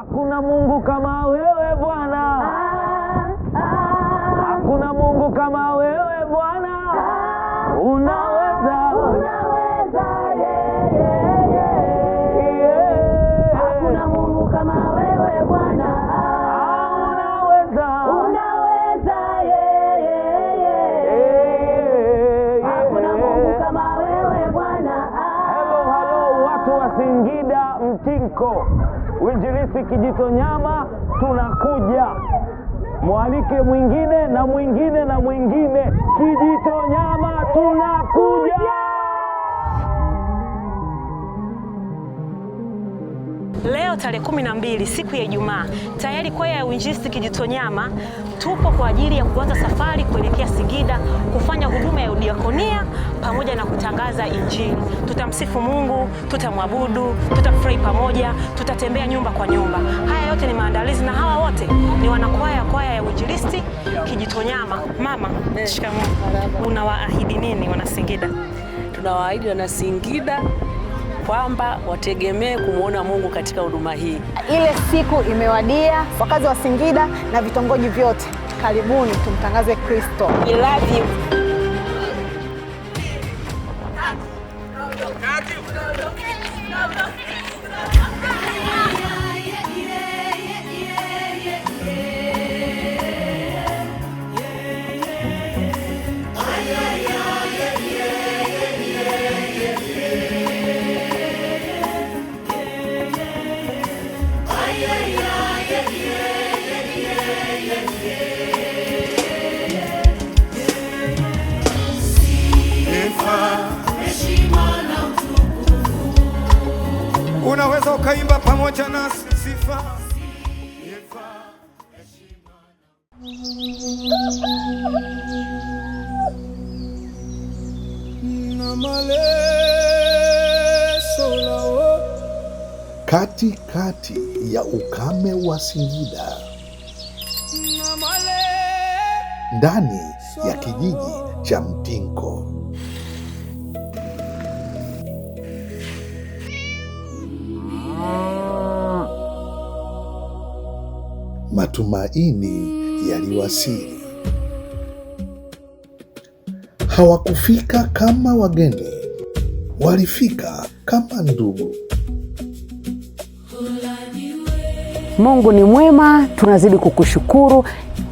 Hakuna Mungu kama wewe Bwana. Hakuna Mungu kama wewe Bwana. Unaweza, unaweza, hakuna Mungu kama wewe Bwana. Unaweza, unaweza, hakuna Mungu kama wewe Bwana. Hello, watu wa Singida Mtinko, Uinjilisti Kijitonyama, tunakuja. Mwalike mwingine na mwingine na mwingine. Kijitonyama tunakuja. Leo tarehe 12 siku ya Ijumaa, tayari kwaya ya Uinjilisti Kijitonyama tupo kwa ajili ya kuanza safari kuelekea Singida kufanya huduma ya udiakonia pamoja na kutangaza Injili. Tutamsifu Mungu, tutamwabudu, tutafurahi pamoja, tutatembea nyumba kwa nyumba. Haya yote ni maandalizi na hawa wote ni kwaya ya Uinjilisti Kijitonyama. Mama, shikamoo. Unawaahidi nini wana Singida? Tunawaahidi wana Singida kwamba wategemee kumwona Mungu katika huduma hii. Ile siku imewadia. Wakazi wa Singida na vitongoji vyote, karibuni tumtangaze Kristo. We love you. Unaweza ukaimba pamoja nasi sifa. Katikati ya ukame wa Singida, ndani ya kijiji cha Mtinko, matumaini yaliwasili. Hawakufika kama wageni, walifika kama ndugu. Mungu ni mwema, tunazidi kukushukuru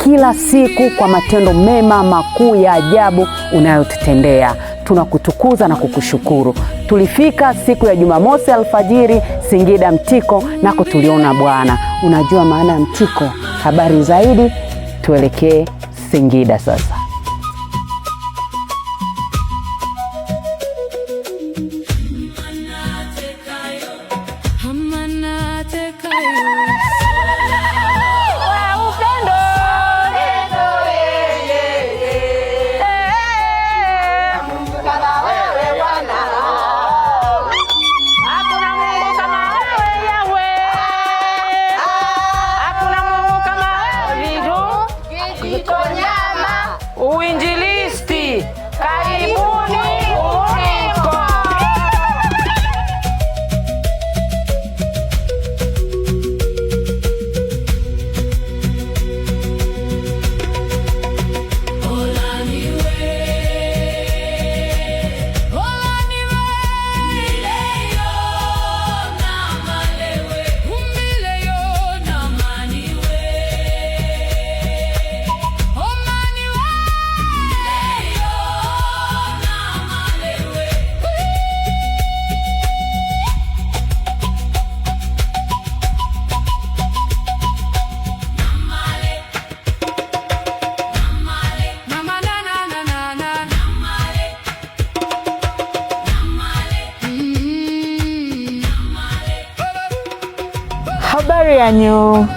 kila siku kwa matendo mema makuu ya ajabu unayotutendea. Tunakutukuza na kukushukuru. Tulifika siku ya Jumamosi alfajiri Singida Mtiko, nako tuliona Bwana. Unajua maana ya Mtiko? Habari zaidi, tuelekee Singida sasa. Uinjilisti, karibuni Mtinko. Habari yanyu,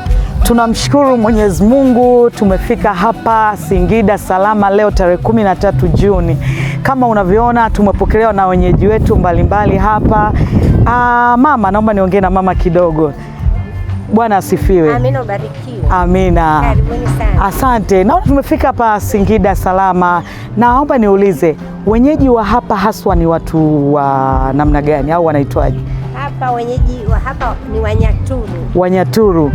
tunamshukuru Mwenyezi Mungu, tumefika hapa Singida salama leo tarehe 13 Juni. Kama unavyoona tumepokelewa na wenyeji wetu mbalimbali hapa. Mama, naomba niongee na mama kidogo. Bwana asifiwe. Amina, ubarikiwe. Amina. Karibuni sana. Asante. Naona tumefika hapa Singida salama. Naomba niulize, wenyeji wa hapa haswa ni watu wa namna gani au wanaitwaje? hapa wenyeji wa hapa ni Wanyaturu. Wanyaturu.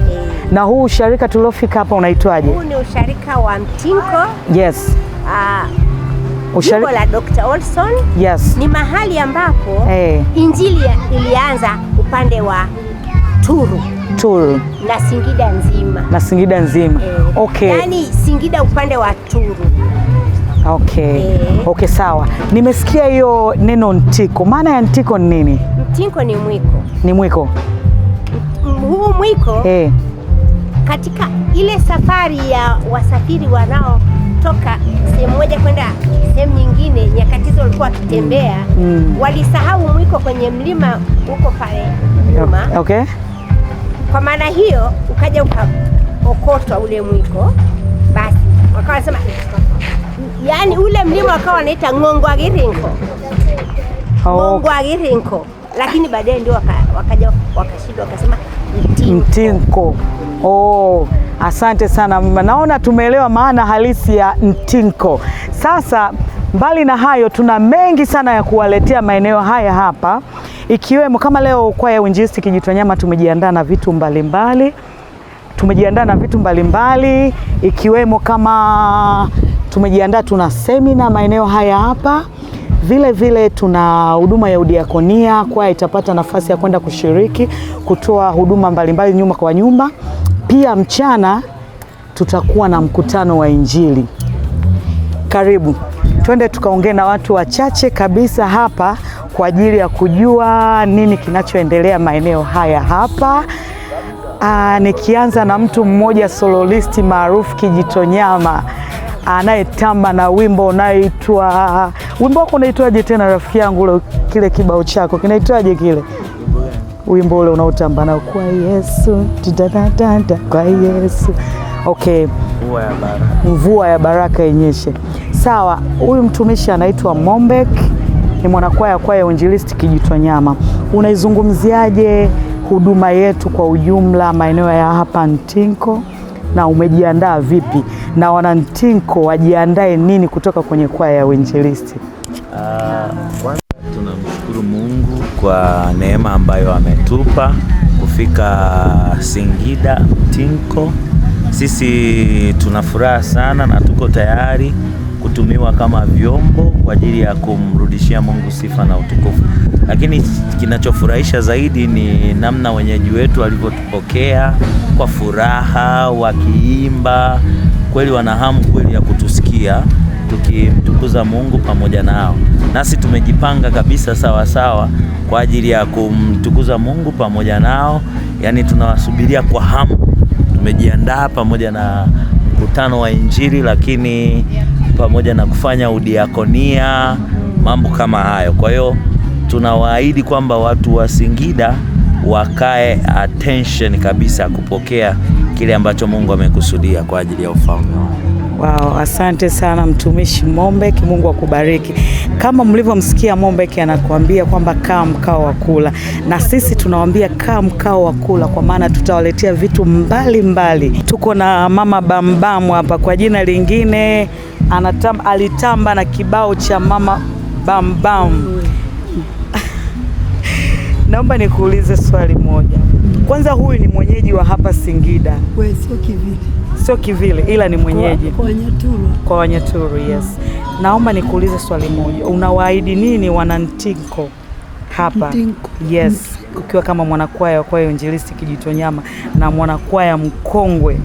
Na huu usharika tuliofika hapa unaitwaje? Huu ni usharika wa Mtinko. Yes. Jimbo la Dr. Olson. Yes. Ni mahali ambapo Injili ilianza upande wa Turu na Singida nzima. Na Singida nzima. Okay. Yaani Singida upande wa Turu. Okay. Okay, sawa. Nimesikia hiyo neno Ntiko. Maana ya Ntiko ni nini? Mtinko ni mwiko. Ni mwiko. Huu mwiko katika ile safari ya wasafiri wanaotoka sehemu moja kwenda sehemu nyingine, nyakati hizo walikuwa wakitembea, walisahau mwiko kwenye mlima huko pale nyuma. Okay. Kwa maana hiyo ukaja ukaokotwa ule mwiko, basi wakawa wanasema, yaani ule mlima wakawa wanaita Ng'ongwagirinko. Ng'ongwagirinko. Lakini baadaye ndio wakaja wakashindwa wakasema Mtinko. Asante sana mama. Naona tumeelewa maana halisi ya Mtinko. Sasa mbali na hayo, tuna mengi sana ya kuwaletea maeneo haya hapa, ikiwemo kama leo kwaya ya Uinjilisti Kijitonyama tumejiandaa na vitu mbalimbali. Ikiwemo kama tumejiandaa, tuna semina maeneo haya hapa. Vile vile tuna huduma ya udiakonia, kwaya itapata nafasi ya kwenda kushiriki kutoa huduma mbalimbali nyumba kwa nyumba. Pia mchana tutakuwa na mkutano wa Injili. Karibu twende tukaongee na watu wachache kabisa hapa kwa ajili ya kujua nini kinachoendelea maeneo haya hapa. Nikianza na mtu mmoja sololisti maarufu Kijitonyama anayetamba na wimbo unaoitwa, wimbo wako unaitwaje tena rafiki yangu? Ule kile kibao chako kinaitwaje kile? Wimbo ule unaotamba na kwa Yesu, kwa Yesu. Okay. Mvua ya baraka inyeshe. Sawa, huyu mtumishi anaitwa Mombek, ni mwanakwaya kwaya ya Uinjilisti Kijitonyama. Unaizungumziaje huduma yetu kwa ujumla maeneo ya hapa Ntinko, na umejiandaa vipi, na wana Ntinko wajiandae nini kutoka kwenye kwaya ya Uinjilisti? Kwanza tunamshukuru Mungu kwa neema ambayo ametupa kufika Singida Ntinko. Sisi tuna furaha sana na tuko tayari kutumiwa kama vyombo kwa ajili ya kumrudishia Mungu sifa na utukufu. Lakini kinachofurahisha zaidi ni namna wenyeji wetu walivyotupokea kwa furaha, wakiimba, kweli wana hamu kweli ya kutusikia tukimtukuza Mungu pamoja nao. Nasi tumejipanga kabisa sawa kwa ajili ya kumtukuza Mungu pamoja nao. Yaani tunawasubiria kwa hamu. Tumejiandaa pamoja na mkutano wa Injili, lakini pamoja na kufanya udiakonia, mambo kama hayo. Kwa hiyo tunawaahidi kwamba watu wa Singida wakae attention kabisa kupokea kile ambacho Mungu amekusudia kwa ajili ya ufalme. Wow, asante sana mtumishi Mombek, Mungu akubariki. Kama mlivyomsikia Mombek anakuambia kwamba kaa mkao wa kula, na sisi tunawaambia kaa mkao wa kula, kwa maana tutawaletea vitu mbalimbali. Tuko na mama Bambam hapa, kwa jina lingine alitamba na kibao cha mama Bambam. Naomba nikuulize swali moja. Kwanza, huyu ni mwenyeji wa hapa Singida? Wewe sio kivile. Sio kivile, ila ni mwenyeji kwa Wanyaturu. Kwa Wanyaturu, yes. Naomba nikuulize swali moja. Unawaahidi nini wana Ntinko hapa? Ntinko. Yes. Ukiwa kama mwanakwaya wa kwaya Uinjilisti Kijitonyama na mwanakwaya mkongwe.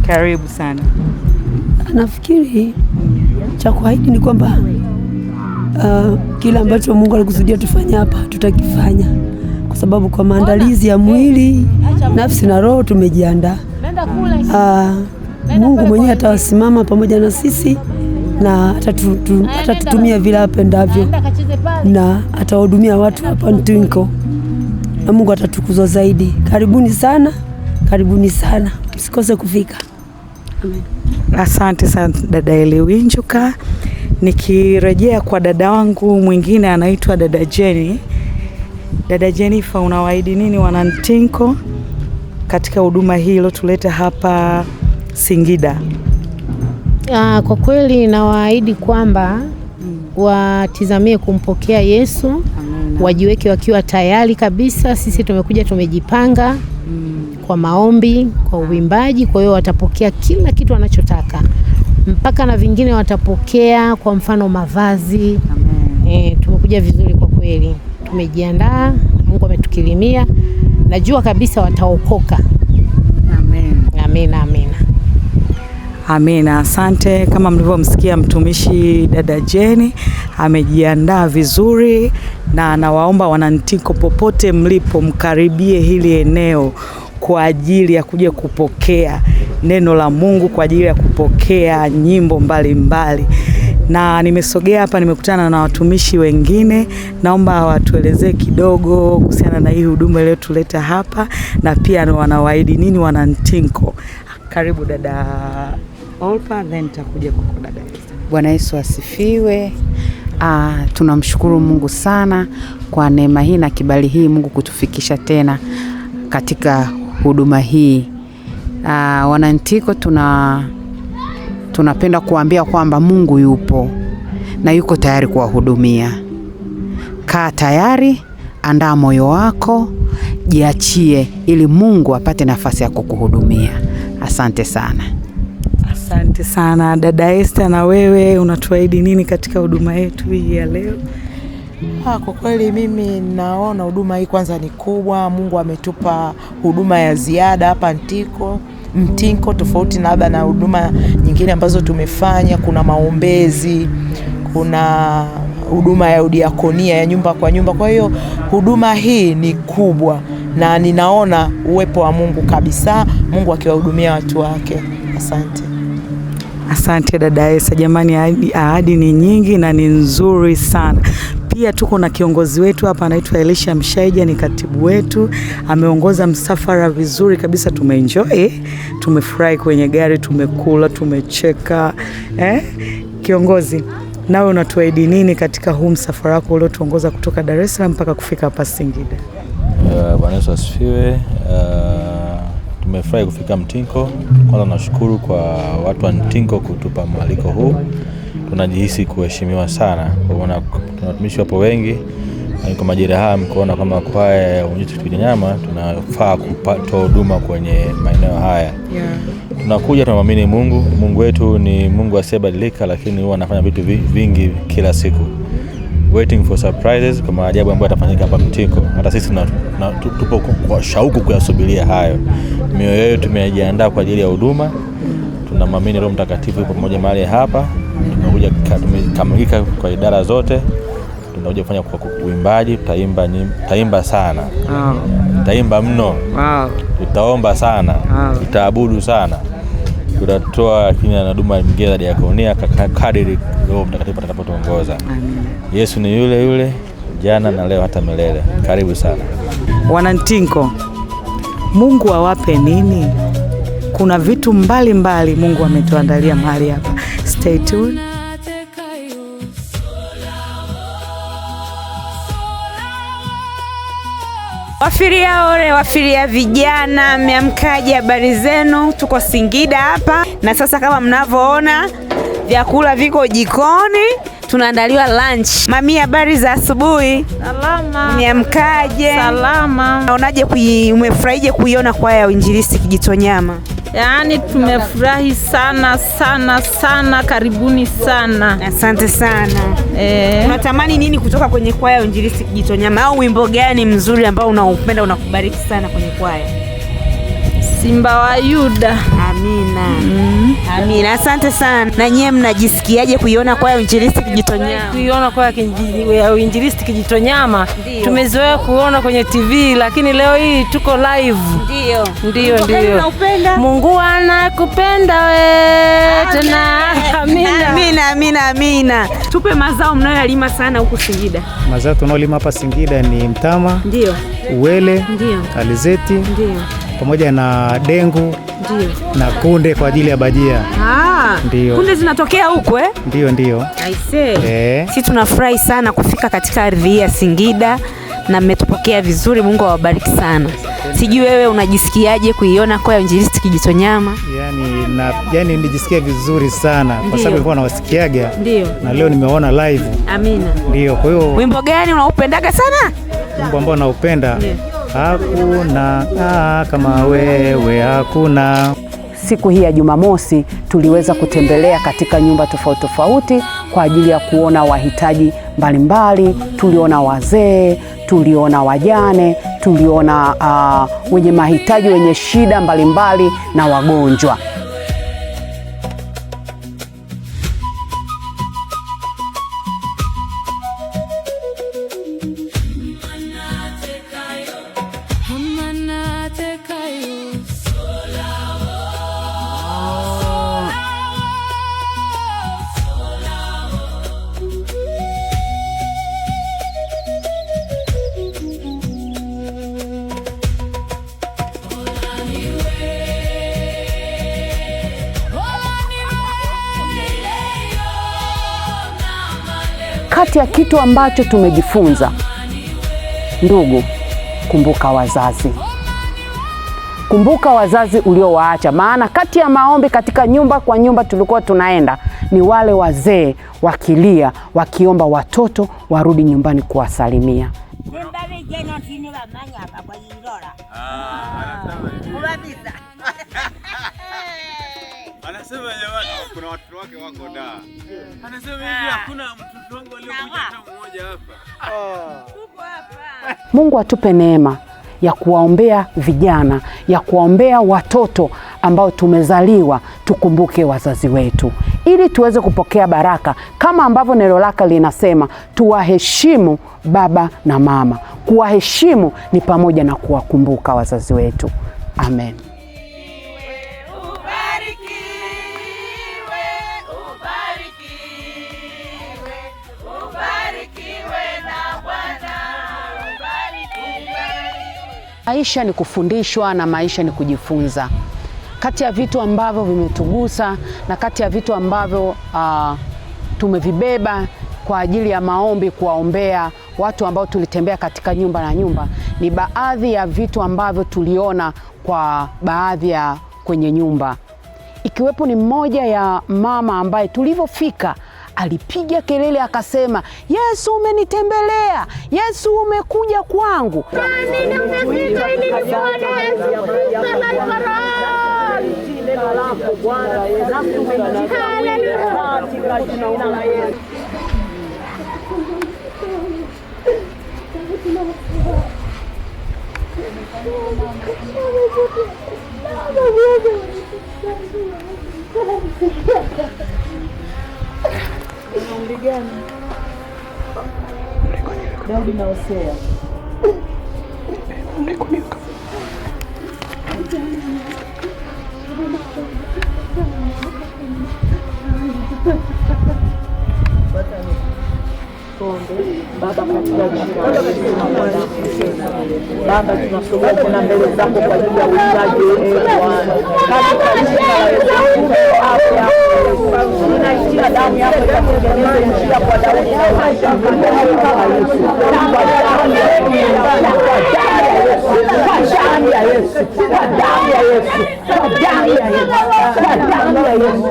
Karibu sana. Nafikiri cha kuahidi ni kwamba kila ambacho Mungu alikusudia tufanye hapa tutakifanya, kwa sababu kwa maandalizi ya mwili, nafsi na roho tumejiandaa. Mungu mwenyewe atawasimama pamoja na sisi na atatutumia vile apendavyo, na atawahudumia watu hapa Ntinko, na Mungu atatukuzwa zaidi. Karibuni sana, msikose kufika. Amen. Asante sana dada Eliwinjuka. Nikirejea kwa dada wangu mwingine anaitwa dada Jenny. Dada Jennifer, unawaahidi nini wana Ntinko katika huduma hilo tuleta hapa Singida? Kwa kweli nawaahidi kwamba watizamie kumpokea Yesu. Amen. wajiweke wakiwa tayari kabisa. Sisi tumekuja tumejipanga kwa maombi, kwa uimbaji, kwa hiyo watapokea kila kitu wanachotaka. Mpaka na vingine watapokea, kwa mfano mavazi. Tumekuja vizuri kwa kweli. Tumejiandaa, Mungu ametukirimia. Najua kabisa wataokoka. Amen. Amina, amina. Amina, asante. Kama mlivyomsikia mtumishi dada Jenny amejiandaa vizuri, na anawaomba wanantiko popote mlipo mkaribie hili eneo kwa ajili ya kuja kupokea neno la Mungu, kwa ajili ya kupokea nyimbo mbalimbali. Na nimesogea hapa, nimekutana na watumishi wengine. Naomba watuelezee kidogo kuhusiana na hii huduma ile tuleta hapa, na pia wanawaahidi nini wanantiko. Karibu dada Olpa, then takuja kwa dada. Bwana Yesu asifiwe. Tunamshukuru Mungu sana kwa neema hii na kibali hii Mungu kutufikisha tena katika huduma hii. Wanantiko tunapenda kuambia kwamba Mungu yupo na yuko tayari kuwahudumia. Kaa tayari, andaa moyo wako, jiachie ili Mungu apate nafasi ya kukuhudumia. Asante sana. Asante sana. Dada Esther, na wewe unatuahidi nini katika huduma yetu hii ya leo? Kwa kweli mimi naona huduma hii kwanza ni kubwa. Mungu ametupa huduma ya ziada hapa Mtinko, tofauti na labda na huduma nyingine ambazo tumefanya. Kuna maombezi, kuna huduma ya udiakonia ya nyumba kwa nyumba. Kwa hiyo huduma hii ni kubwa na ninaona uwepo wa Mungu kabisa, Mungu akiwahudumia watu wake. Asante. Asante dada Esa. Jamani, ahadi ni nyingi na ni nzuri sana. Pia tuko na kiongozi wetu hapa anaitwa Elisha Mshaija, ni katibu wetu. Ameongoza msafara vizuri kabisa, tumeenjoy, tumefurahi kwenye gari, tumekula, tumecheka. Kiongozi, nawe unatuahidi nini katika huu msafara wako uliotuongoza kutoka Dar es Salaam mpaka kufika hapa Singida? Bwana Yesu asifiwe. Tumefurahi kufika Mtinko. Kwanza nashukuru kwa watu wa Mtinko kutupa mwaliko huu. Tunajihisi kuheshimiwa sana. Kuna watumishi wapo wengi. Kwa majira haya mkoona kama kwaya ya Uinjilisti Kijitonyama tunafaa kupata huduma kwenye maeneo haya. Tunakuja, tunamwamini Mungu. Mungu wetu ni Mungu asiyebadilika, lakini huwa anafanya vitu vingi kila siku. Waiting for surprises, kwa maajabu ambayo yatafanyika hapa Mtinko. Hata sisi tupo kwa shauku kuyasubiria hayo. Mioyo yetu tumejiandaa kwa ajili ya huduma. Tunamwamini Roho Mtakatifu yupo pamoja mahali hapa. Tunakuja tumekamilika kwa idara zote. Tunakuja kufanya kwa uimbaji, tutaimba sana. Tutaimba mno. Tutaomba sana. Tutaabudu sana. Tutatoa kinywa na huduma nyingine za diakonia kadiri Roho Mtakatifu atakapotuongoza. Yesu ni yule yule jana na leo hata milele. Karibu sana. Wanantinko, Mungu awape nini? Kuna vitu mbalimbali Mungu ametuandalia mahali hapa. Stay tuned. Wafiria vijana, mmeamkaje? Habari zenu? Tuko Singida hapa na sasa kama mnavyoona vyakula viko jikoni, tunaandaliwa lunch. Mami, habari za asubuhi? Salama. Mmeamkaje? Salama. Unaonaje umefurahije kuiona kwaya ya Uinjilisti Kijitonyama? Yaani tumefurahi sana sana sana, karibuni sana. Asante sana. Unatamani nini kutoka kwenye kwaya ya Uinjilisti Kijitonyama, au wimbo gani mzuri ambao unaupenda unakubariki sana kwenye kwaya? Simba wa Yuda. Amina. Amina. Asante sana. Na nyie mnajisikiaje kuiona kwaya ya Uinjilisti Kijitonyama? Kuiona kwaya ya Uinjilisti Kijitonyama tumezoea kuona kwenye TV, lakini leo hii tuko live. Ndio. Mungu anakupenda wewe tena. Amina. Tupe mazao mnayoyalima sana huku Singida. Mazao tunayolima hapa Singida ni mtama, uwele, alizeti, pamoja na dengu, na kunde kwa ajili ya bajia. Ndio. Kunde zinatokea huko Ndio. Aisee. Sisi tunafurahi sana kufika katika ardhi ya Singida na mmetupokea vizuri. Mungu awabariki sana. Sijui wewe unajisikiaje kuiona kwaya ya Uinjilisti Kijitonyama? Yani nijisikia vizuri sana kwa sababu nilikuwa nawasikiaga. Ndio. Na leo nimeona live. Amina. Ndio, kwa hiyo wimbo gani unaupendaga sana? Wimbo ambao naupenda, hakuna kama wewe hakuna. Siku hii ya Jumamosi tuliweza kutembelea katika nyumba tofauti tofauti kwa ajili ya kuona wahitaji mbalimbali. Tuliona wazee, tuliona wajane, tuliona wenye mahitaji, wenye shida mbalimbali na wagonjwa. Kati ya kitu ambacho tumejifunza, ndugu, kumbuka wazazi. Kumbuka wazazi uliowaacha, maana kati ya maombi katika nyumba kwa nyumba tulikuwa tunaenda ni wale wazee wakilia, wakiomba watoto warudi nyumbani kuwasalimia. Anasema jamani, kuna watoto wake wako da. Anasema hivi hakuna mtoto wangu aliyokuja hata mmoja hapa. Tuko hapa. Mungu atupe neema ya kuwaombea vijana, ya kuwaombea watoto ambao tumezaliwa, tukumbuke wazazi wetu ili tuweze kupokea baraka kama ambavyo neno lake linasema, tuwaheshimu baba na mama. Kuwaheshimu ni pamoja na kuwakumbuka wazazi wetu. Amen. Maisha ni kufundishwa na maisha ni kujifunza. Kati ya vitu ambavyo vimetugusa na kati ya vitu ambavyo tumevibeba kwa ajili ya maombi, kuwaombea watu ambao tulitembea katika nyumba na nyumba, ni baadhi ya vitu ambavyo tuliona kwa baadhi ya kwenye nyumba. Ikiwepo ni mmoja ya mama ambaye tulivyofika alipiga kelele akasema, Yesu umenitembelea, Yesu umekuja kwangu. Daudi na Hosea. Baba, katika jina la Yesu, Baba, tunasogea tena mbele zako kwa ajili ya uhitaji Bwana. Katika jina la Yesu, afya, tunaitia damu yako ikatengeneze njia kwa Daudi na maisha kwa damu ya Yesu. Kwa damu ya Yesu, kwa damu ya Yesu, kwa damu ya Yesu, kwa damu ya Yesu, kwa damu ya Yesu.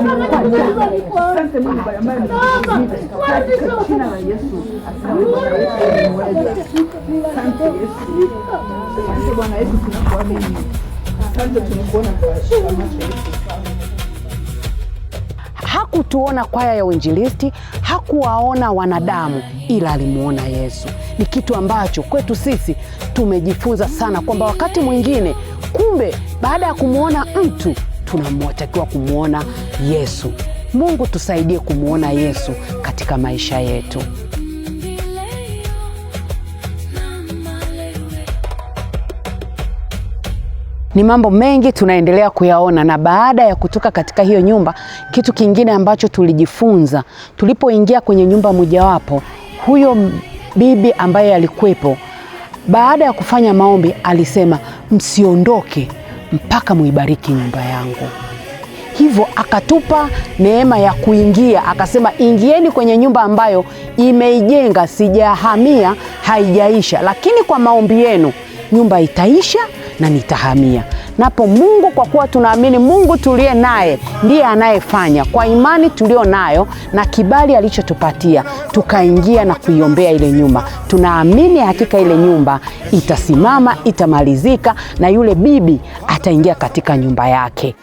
Asante Mungu kwa ambaye umenibariki katika jina la Yesu. Asante Yesu. Asante Bwana Yesu, tunakuamini. Asante, tunakuona kwa macho yetu. Hakutuona kwaya ya uinjilisti, hakuwaona wanadamu, ila alimuona Yesu. Ni kitu ambacho kwetu sisi tumejifunza sana, kwamba wakati mwingine kumbe baada ya kumuona mtu tunatakiwa kumuona Yesu. Mungu tusaidie kumuona Yesu katika maisha yetu. Ni mambo mengi tunaendelea kuyaona, na baada ya kutoka katika hiyo nyumba, kitu kingine ambacho tulijifunza, tulipoingia kwenye nyumba mojawapo, huyo bibi ambaye alikuwepo, baada ya kufanya maombi alisema, msiondoke mpaka muibariki nyumba yangu. Hivyo akatupa neema ya kuingia, akasema ingieni kwenye nyumba ambayo imeijenga, sijahamia, haijaisha, lakini kwa maombi yenu nyumba itaisha na nitahamia. Napo Mungu, kwa kuwa tunaamini Mungu tuliye naye ndiye anayefanya, kwa imani tulio nayo na kibali alichotupatia, tukaingia na kuiombea ile nyumba. Tunaamini hakika ile nyumba itasimama, itamalizika, na yule bibi ataingia katika nyumba yake.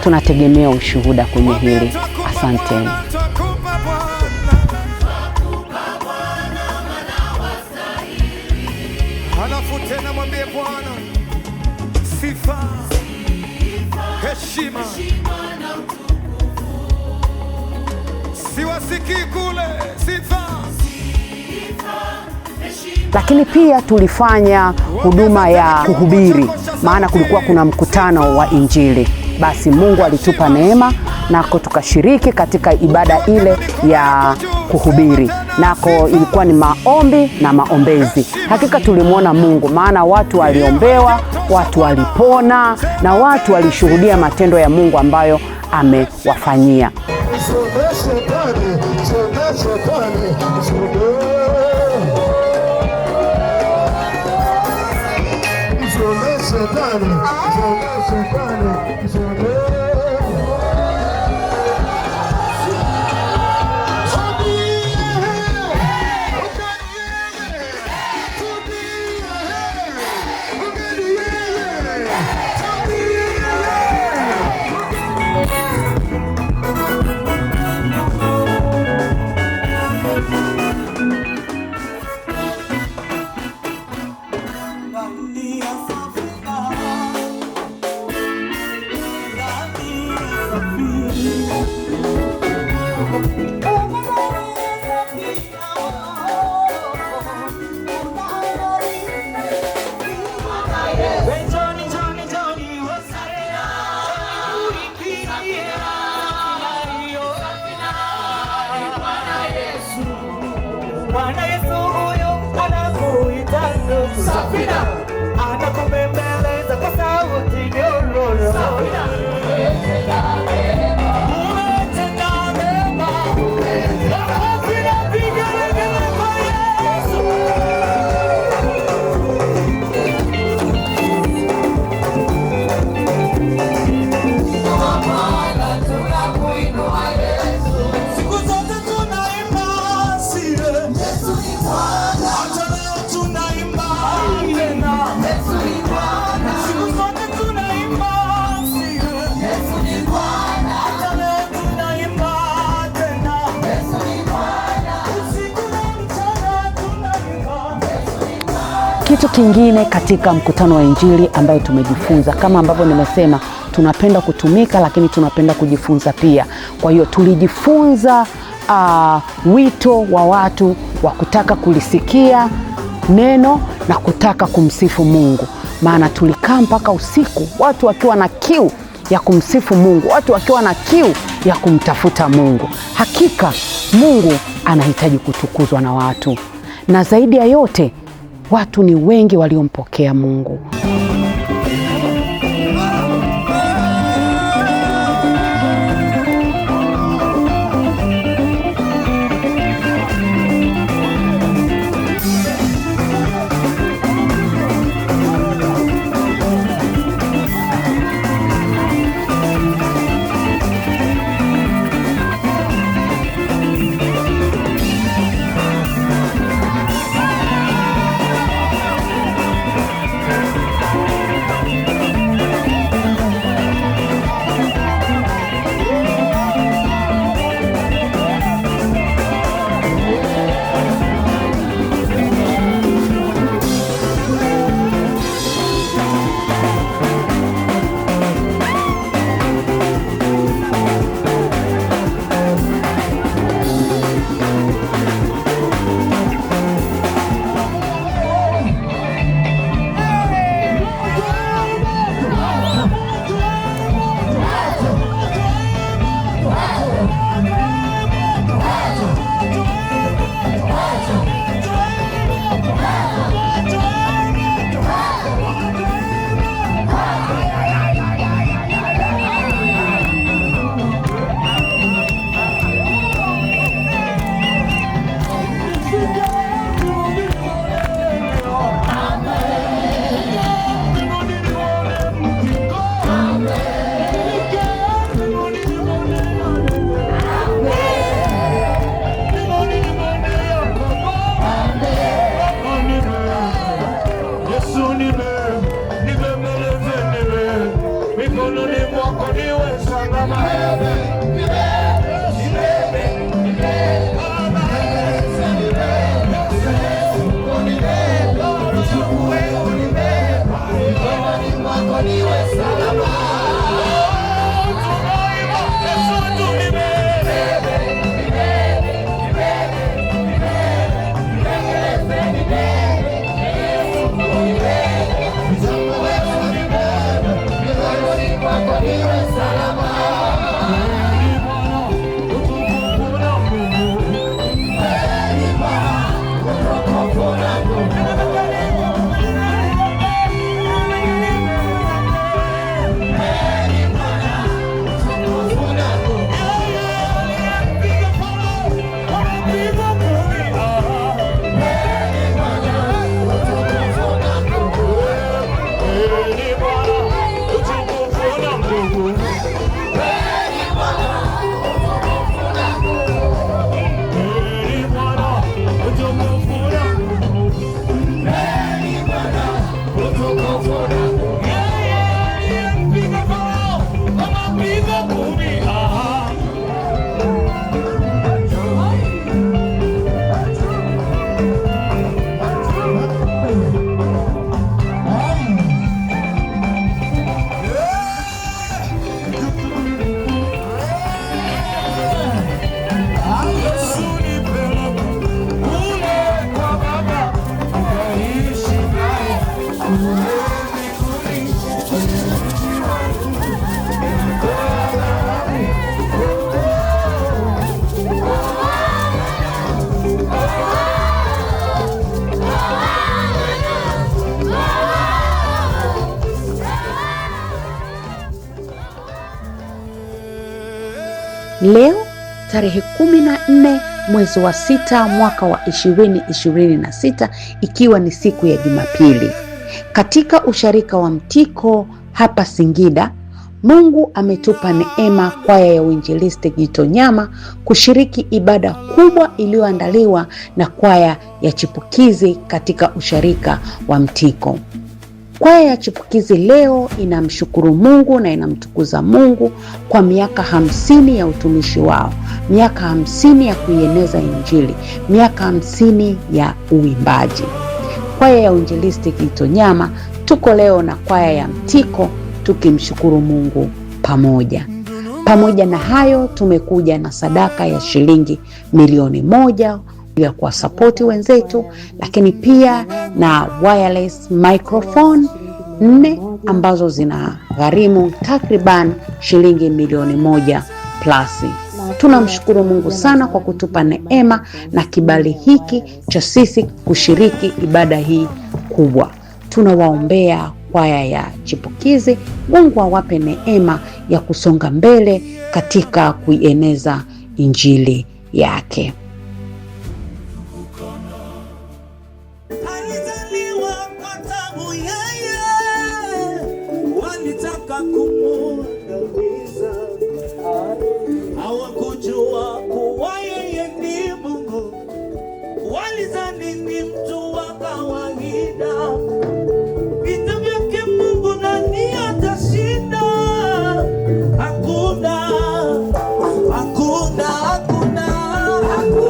Tunategemea ushuhuda kwenye hili. Asanteni. Halafu tena mwambie Bwana sifa, heshima, siwasikii kule sifa. Lakini pia tulifanya huduma ya kuhubiri, maana kulikuwa kuna mkutano wa Injili. Basi Mungu alitupa neema, nako tukashiriki katika ibada ile ya kuhubiri. Nako ilikuwa ni maombi na maombezi. Hakika tulimwona Mungu, maana watu waliombewa, watu walipona, na watu walishuhudia matendo ya Mungu ambayo amewafanyia. Kitu kingine katika mkutano wa Injili ambayo tumejifunza, kama ambavyo nimesema, tunapenda kutumika lakini tunapenda kujifunza pia. Kwa hiyo tulijifunza wito wa watu wa kutaka kulisikia neno na kutaka kumsifu Mungu. Maana tulikaa mpaka usiku, watu wakiwa na kiu ya kumsifu Mungu, watu wakiwa na kiu ya kumtafuta Mungu. Hakika Mungu anahitaji kutukuzwa na watu, na zaidi ya yote watu ni wengi waliompokea Mungu. Leo tarehe 14 mwezi wa 6 mwaka wa 2026, ikiwa ni siku ya Jumapili, katika usharika wa Mtiko hapa Singida, Mungu ametupa neema kwaya ya Uinjilisti Gitonyama kushiriki ibada kubwa iliyoandaliwa na kwaya ya chipukizi katika usharika wa Mtiko. Kwaya ya chipukizi leo inamshukuru Mungu na inamtukuza Mungu kwa miaka 50 ya utumishi wao, miaka 50 ya kuieneza Injili, miaka 50 ya uimbaji. Kwaya ya Uinjilisti Gitonyama tuko leo na kwaya ya Mtiko tukimshukuru Mungu pamoja. Pamoja na hayo, tumekuja na sadaka ya shilingi 1,000,000 ya kuwasapoti wenzetu, lakini pia na wireless microphone 4 ambazo zina gharimu takriban shilingi 1,000,000 plus. Tunamshukuru Mungu sana kwa kutupa neema na kibali hiki cha sisi kushiriki ibada hii kubwa. Tunawaombea kwaya ya chipukizi, Mungu awape neema ya kusonga mbele katika kuieneza Injili yake. Hawakujua kuwa yeye ni Mungu, walizani ni mtu wa kawaida. Vita vyake Mungu nani atashinda? Hakuna, hakuna, hakuna, hakuna.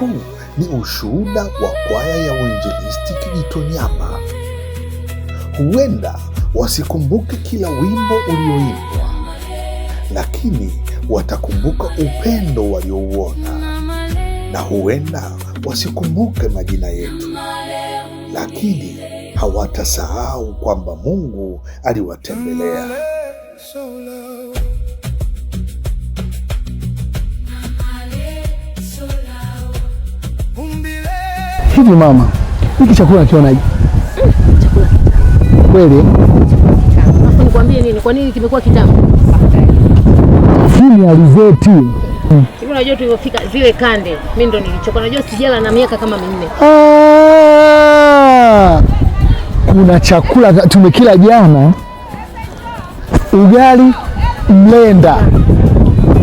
huu ni ushuhuda wa kwaya ya Uinjilisti Kijitonyama. Huenda wasikumbuke kila wimbo ulioimbwa, lakini watakumbuka upendo waliouona, na huenda wasikumbuke majina yetu, lakini hawatasahau kwamba Mungu aliwatembelea. Hivi mama, hiki chakula kionaje? Kweli? Alafu nikwambie nini? Kwa nini kimekuwa kitamu? Hii alizeti. Hivi unajua tulipofika zile kande, mimi ndo nilichoka. Unajua sijala na miaka kama 4. Kuna chakula tumekila jana, ugali mlenda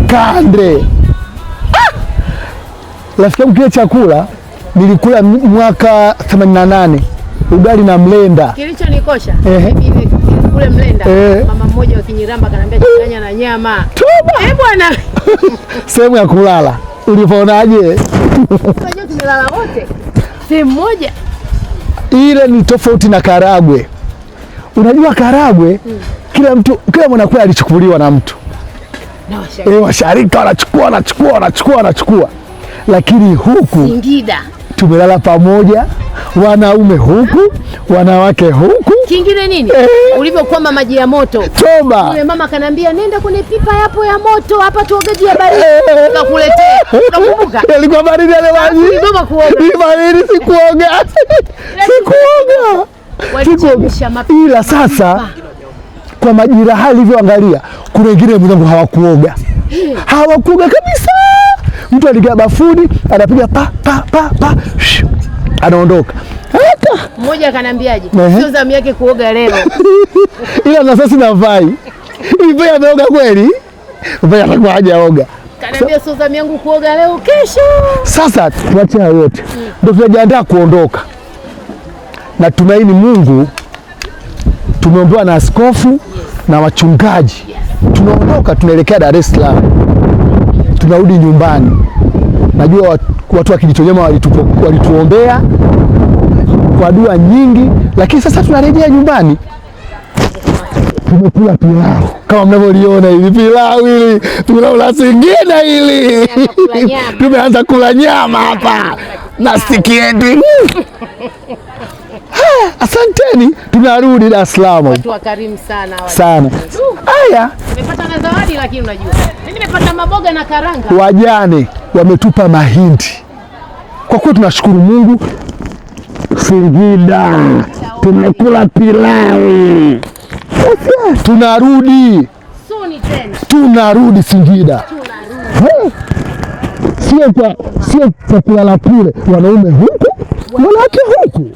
kande. Rafiki yangu kile chakula nilikula mwaka 88, ugali na mlenda. Kilichonikosha mimi kule mlenda, mama mmoja wa Kinyiramba kanambia changanya na nyama. Bwana. Sehemu ya kulala. Ulipoonaje? Unajua tumelala wote sehemu moja. Ile ni tofauti na Karagwe. Unajua Karagwe kila mwanakwaya alichukuliwa na mtu. Na washarika wanachukua. Lakini huku Singida tumelala pamoja, wanaume huku, wanawake huku. Kingine nini? Ulivyokwama maji ya moto. Toba. Yule mama kanambia nenda kwenye pipa yapo ya moto hapa tuogeje ya baridi. Nikakuletea. Unakumbuka? Yalikuwa baridi yale maji. Nigoma kuoga. Ni baridi sikuoga. Ila sasa kwa majira hali ilivyoangalia, kuna wengine mwenzangu hawakuoga. Hawakuoga kabisa. Mtu aliingia bafuni, anapiga pa anaondoka. Mmoja akanambiaje? Sio zamu yake kuoga leo. Ila na sasa navai. Hivi ameoga kweli? Mbona atakuwa hajaoga? Kanambia sio zamu yangu kuoga leo, kesho. Sasa tuache hayo yote. Ndio tunajiandaa kuondoka. Natumaini Mungu, tumeombewa na askofu na wachungaji. Tunaondoka, tunaelekea Dar es Salaam. Tunarudi nyumbani. Najua watu wa Kijitonyama walituombea kwa dua nyingi, lakini sasa tunarejea nyumbani. Tumekula pilau kama mnavyoliona hili pilau la Singida hili. Tumeanza kula nyama hapa na stiki yetu. Asanteni, tunarudi Dar es Salaam. Watu wakarimu sana wale. Sana. Haya. Nimepata na zawadi lakini unajua. Mimi nimepata maboga na karanga. Wajane wametupa mahindi. Kwa kweli tunashukuru Mungu. Singida tumekula pilau. Tunarudi. Suni tena. Tunarudi Singida. Sio kwa kulala kule, wanaume huku, wanawake huku.